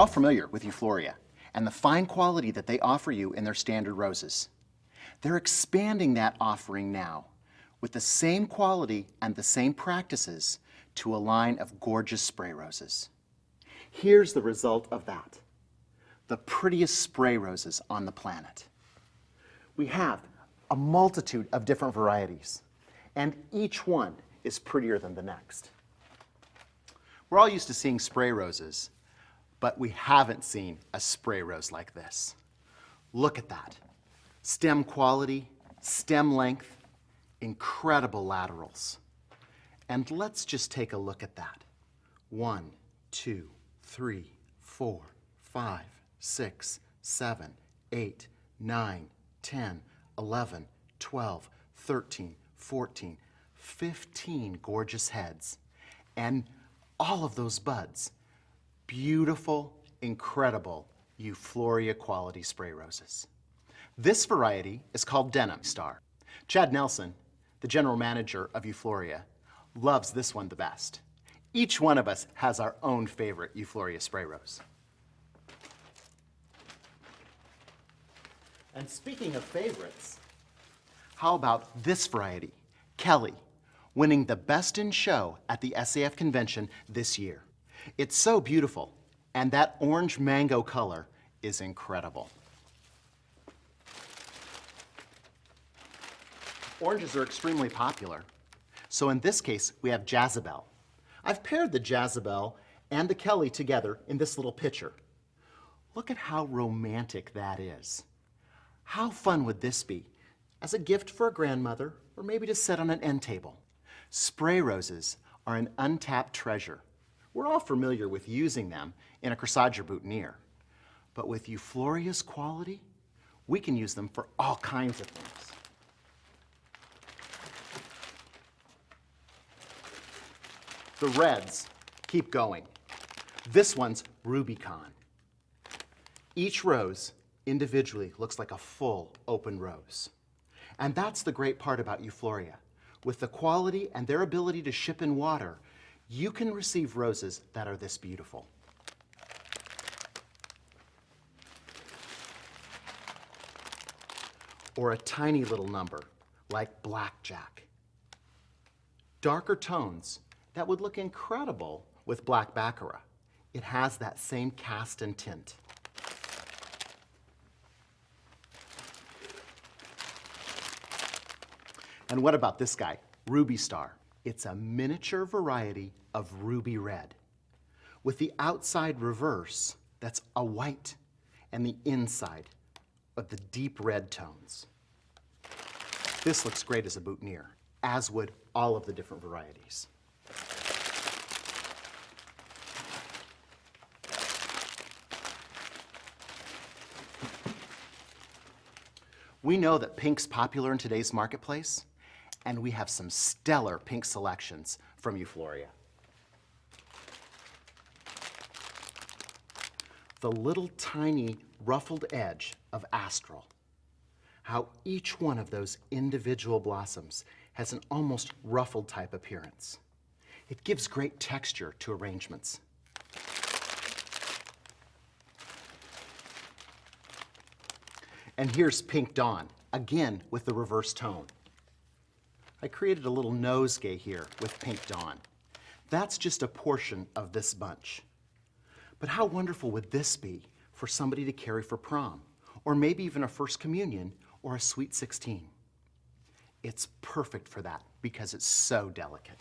all familiar with Eufloria and the fine quality that they offer you in their standard roses. They're expanding that offering now with the same quality and the same practices to a line of gorgeous spray roses. Here's the result of that. The prettiest spray roses on the planet. We have a multitude of different varieties, and each one is prettier than the next. We're all used to seeing spray roses, but we haven't seen a spray rose like this. Look at that. Stem quality, stem length, incredible laterals. And let's just take a look at that. 1, 2, 3, 4, 5, 6, 7, 8, 9, 10, 11, 12, 13, 14, 15 gorgeous heads. And all of those buds, beautiful, incredible Eufloria quality spray roses. This variety is called Denim Star. Chad Nelson, the general manager of Eufloria, loves this one the best. Each one of us has our own favorite Eufloria spray rose. And speaking of favorites, how about this variety, Kelly, winning the Best in Show at the SAF convention this year. It's so beautiful, and that orange mango color is incredible. Oranges are extremely popular. So in this case, we have Jezebel. I've paired the Jezebel and the Kelly together in this little pitcher. Look at how romantic that is. How fun would this be as a gift for a grandmother or maybe to sit on an end table? Spray roses are an untapped treasure. We're all familiar with using them in a corsage or boutonniere. But with Eufloria's quality, we can use them for all kinds of things. The reds keep going. This one's Rubicon. Each rose individually looks like a full open rose. And that's the great part about Eufloria. With the quality and their ability to ship in water, you can receive roses that are this beautiful. Or a tiny little number like Blackjack. Darker tones that would look incredible with black baccarat. It has that same cast and tint. And what about this guy, Ruby Star? It's a miniature variety of ruby red, with the outside reverse that's a white and the inside of the deep red tones. This looks great as a boutonniere, as would all of the different varieties. We know that pink's popular in today's marketplace, and we have some stellar pink selections from Eufloria. The little tiny ruffled edge of Astral. How each one of those individual blossoms has an almost ruffled type appearance. It gives great texture to arrangements. And here's Pink Dawn, again with the reverse tone. I created a little nosegay here with Pink Dawn. That's just a portion of this bunch. But how wonderful would this be for somebody to carry for prom, or maybe even a first communion or a sweet 16? It's perfect for that because it's so delicate.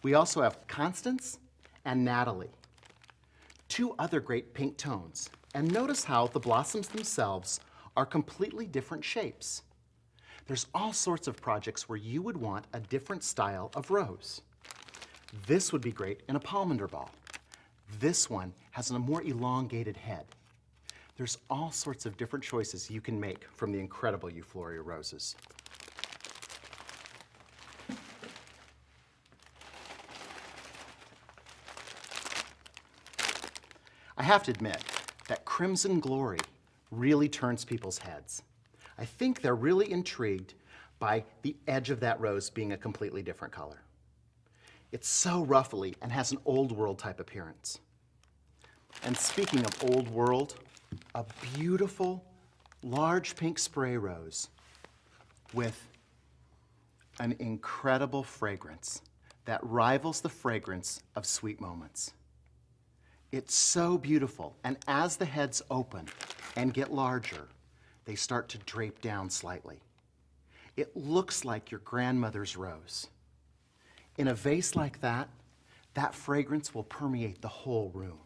We also have Constance and Natalie, two other great pink tones. And notice how the blossoms themselves are completely different shapes. There's all sorts of projects where you would want a different style of rose. This would be great in a Pomander ball. This one has a more elongated head. There's all sorts of different choices you can make from the incredible Eufloria roses. I have to admit that Crimson Glory really turns people's heads. I think they're really intrigued by the edge of that rose being a completely different color. It's so ruffly and has an old world type appearance. And speaking of old world, a beautiful large pink spray rose with an incredible fragrance that rivals the fragrance of Sweet Moments. It's so beautiful, and as the heads open and get larger, they start to drape down slightly. It looks like your grandmother's rose. In a vase like that, that fragrance will permeate the whole room.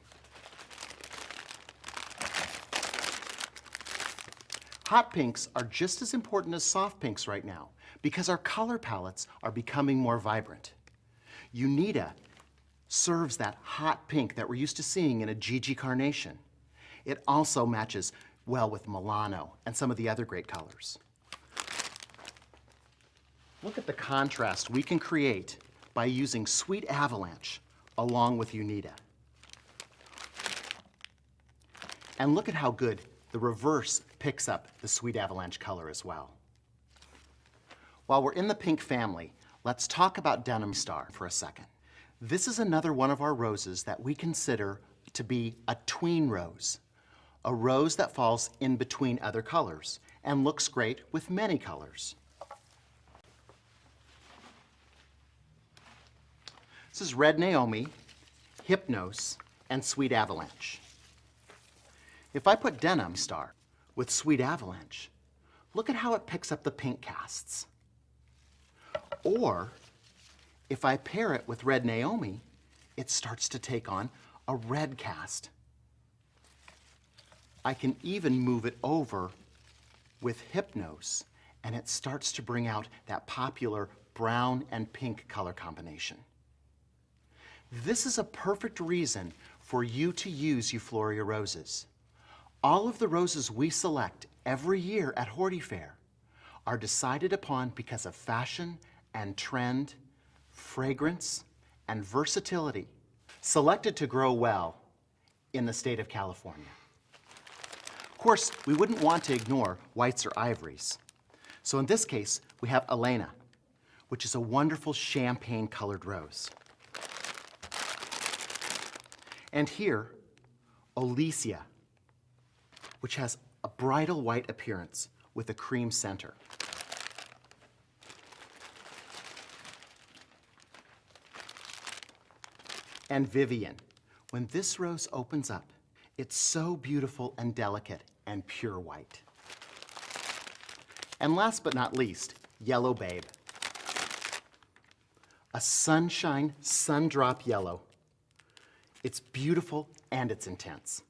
Hot pinks are just as important as soft pinks right now because our color palettes are becoming more vibrant. Unita serves that hot pink that we're used to seeing in a Gigi carnation. It also matches well with Milano and some of the other great colors. Look at the contrast we can create by using Sweet Avalanche along with Unita. And look at how good the reverse picks up the Sweet Avalanche color as well. While we're in the pink family, let's talk about Denim Star for a second. This is another one of our roses that we consider to be a tween rose, a rose that falls in between other colors and looks great with many colors. This is Red Naomi, Hypnos, and Sweet Avalanche. If I put Denim Star with Sweet Avalanche, look at how it picks up the pink casts. Or, if I pair it with Red Naomi, it starts to take on a red cast. I can even move it over with Hypnos, and it starts to bring out that popular brown and pink color combination. This is a perfect reason for you to use Eufloria roses. All of the roses we select every year at Horty Fair are decided upon because of fashion and trend, fragrance, and versatility, selected to grow well in the state of California. Of course, we wouldn't want to ignore whites or ivories. So in this case, we have Elena, which is a wonderful champagne-colored rose. And here, Olesia, which has a bridal white appearance with a cream center. And Vivian, when this rose opens up, it's so beautiful and delicate and pure white. And last but not least, Yellow Babe. A sunshine, sundrop yellow. It's beautiful and it's intense.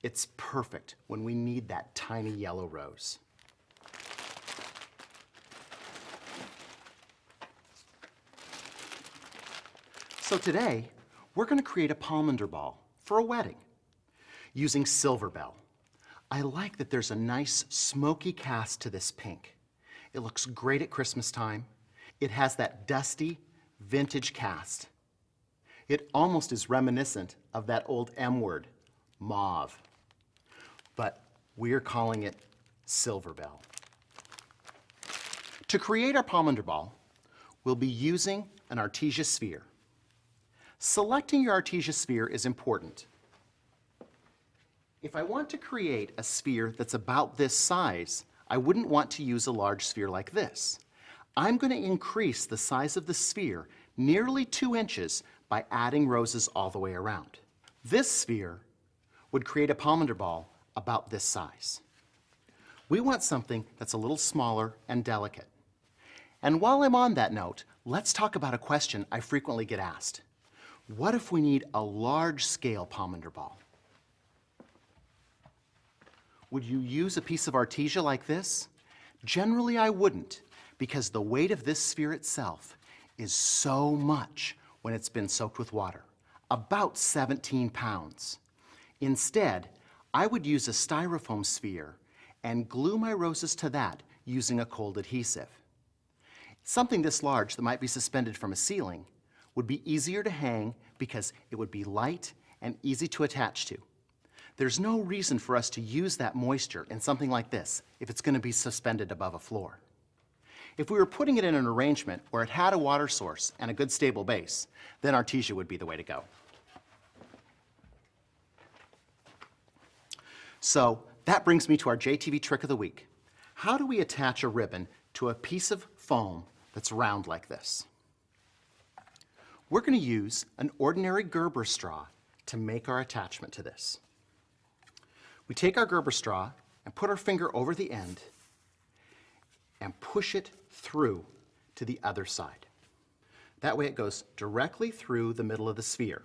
It's perfect when we need that tiny yellow rose. So today, we're going to create a Pomander ball for a wedding using Silver Bell. I like that there's a nice smoky cast to this pink. It looks great at Christmas time. It has that dusty, vintage cast. It almost is reminiscent of that old M word, mauve. But we're calling it Silver Bell. To create our Pomander ball, we'll be using an Artesia sphere. Selecting your Artesia sphere is important. If I want to create a sphere that's about this size, I wouldn't want to use a large sphere like this. I'm going to increase the size of the sphere nearly 2 inches by adding roses all the way around. This sphere would create a Pomander ball about this size. We want something that's a little smaller and delicate. And while I'm on that note, let's talk about a question I frequently get asked. What if we need a large-scale Pomander ball? Would you use a piece of Artesia like this? Generally, I wouldn't, because the weight of this sphere itself is so much when it's been soaked with water, about 17 pounds. Instead, I would use a styrofoam sphere and glue my roses to that using a cold adhesive. Something this large that might be suspended from a ceiling would be easier to hang because it would be light and easy to attach to. There's no reason for us to use that moisture in something like this if it's going to be suspended above a floor. If we were putting it in an arrangement where it had a water source and a good stable base, then Artesia would be the way to go. So that brings me to our JTV trick of the week. How do we attach a ribbon to a piece of foam that's round like this? We're going to use an ordinary Gerber straw to make our attachment to this. We take our Gerber straw and put our finger over the end and push it through to the other side. That way it goes directly through the middle of the sphere,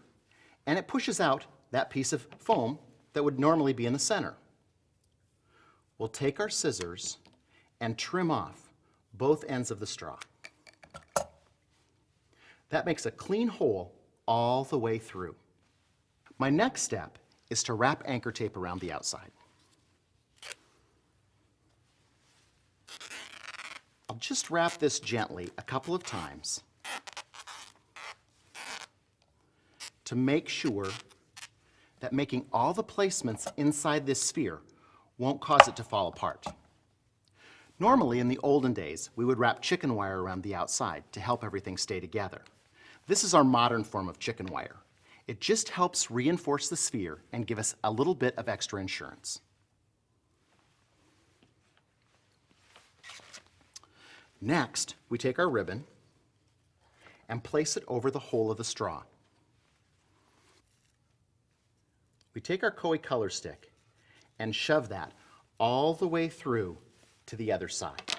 and it pushes out that piece of foam that would normally be in the center. We'll take our scissors and trim off both ends of the straw. That makes a clean hole all the way through. My next step is to wrap anchor tape around the outside. I'll just wrap this gently a couple of times to make sure that making all the placements inside this sphere won't cause it to fall apart. Normally, in the olden days, we would wrap chicken wire around the outside to help everything stay together. This is our modern form of chicken wire. It just helps reinforce the sphere and give us a little bit of extra insurance. Next, we take our ribbon and place it over the hole of the straw. We take our Koi color stick and shove that all the way through to the other side.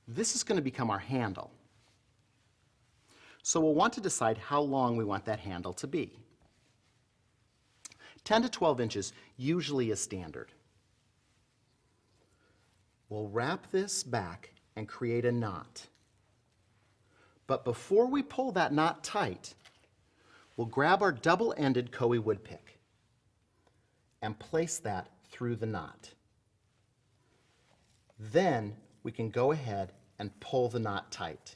This is going to become our handle. So we'll want to decide how long we want that handle to be. 10 to 12 inches usually is standard. We'll wrap this back and create a knot. But before we pull that knot tight, we'll grab our double-ended Koi wood pick and place that through the knot. Then we can go ahead and pull the knot tight.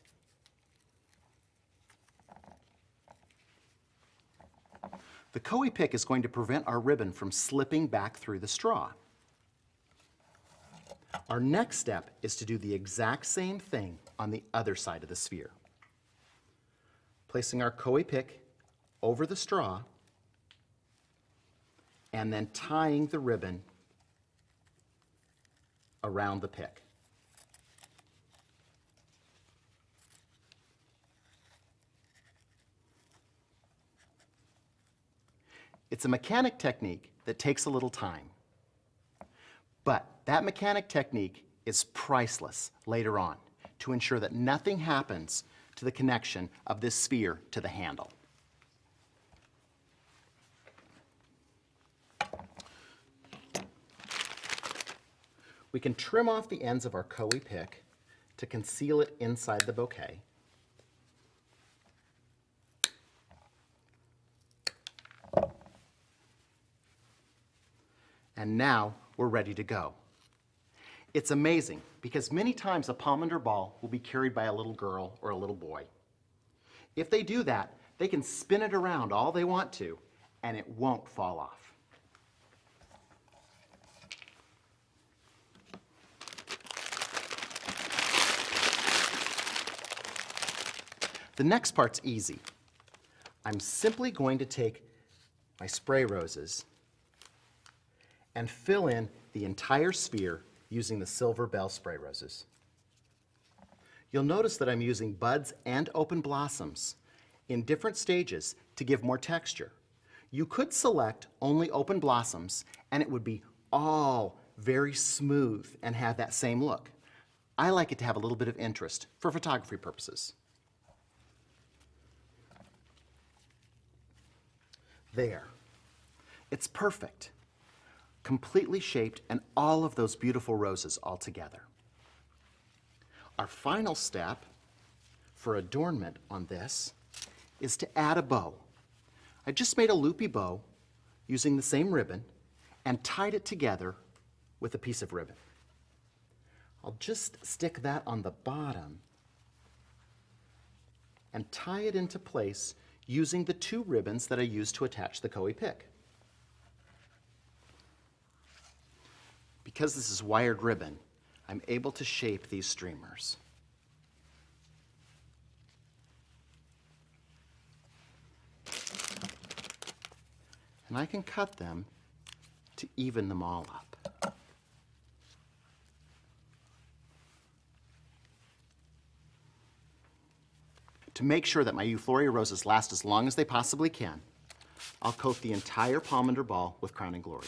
The Koi pick is going to prevent our ribbon from slipping back through the straw. Our next step is to do the exact same thing on the other side of the sphere. Placing our Koi pick over the straw and then tying the ribbon around the pick. It's a mechanic technique that takes a little time, but that mechanic technique is priceless later on to ensure that nothing happens to the connection of this sphere to the handle. We can trim off the ends of our Koi pick to conceal it inside the bouquet. And now we're ready to go. It's amazing because many times a Pomander ball will be carried by a little girl or a little boy. If they do that, they can spin it around all they want to and it won't fall off. The next part's easy. I'm simply going to take my spray roses and fill in the entire sphere using the Silver Bell Spray Roses. You'll notice that I'm using buds and open blossoms in different stages to give more texture. You could select only open blossoms and it would be all very smooth and have that same look. I like it to have a little bit of interest for photography purposes. There. It's perfect. Completely shaped and all of those beautiful roses all together. Our final step for adornment on this is to add a bow. I just made a loopy bow using the same ribbon and tied it together with a piece of ribbon. I'll just stick that on the bottom and tie it into place using the two ribbons that I used to attach the Koi pick. Because this is wired ribbon, I'm able to shape these streamers. And I can cut them to even them all up. To make sure that my Eufloria roses last as long as they possibly can, I'll coat the entire Pomander ball with Crowning Glory.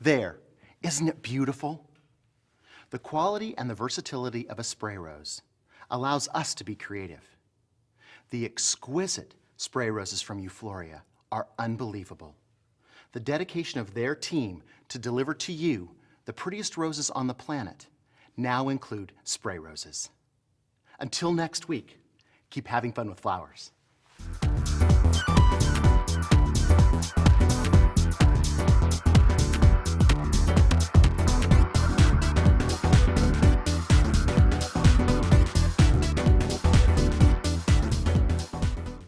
There, isn't it beautiful? The quality and the versatility of a spray rose allows us to be creative. The exquisite spray roses from Eufloria are unbelievable. The dedication of their team to deliver to you the prettiest roses on the planet now include spray roses. Until next week, keep having fun with flowers.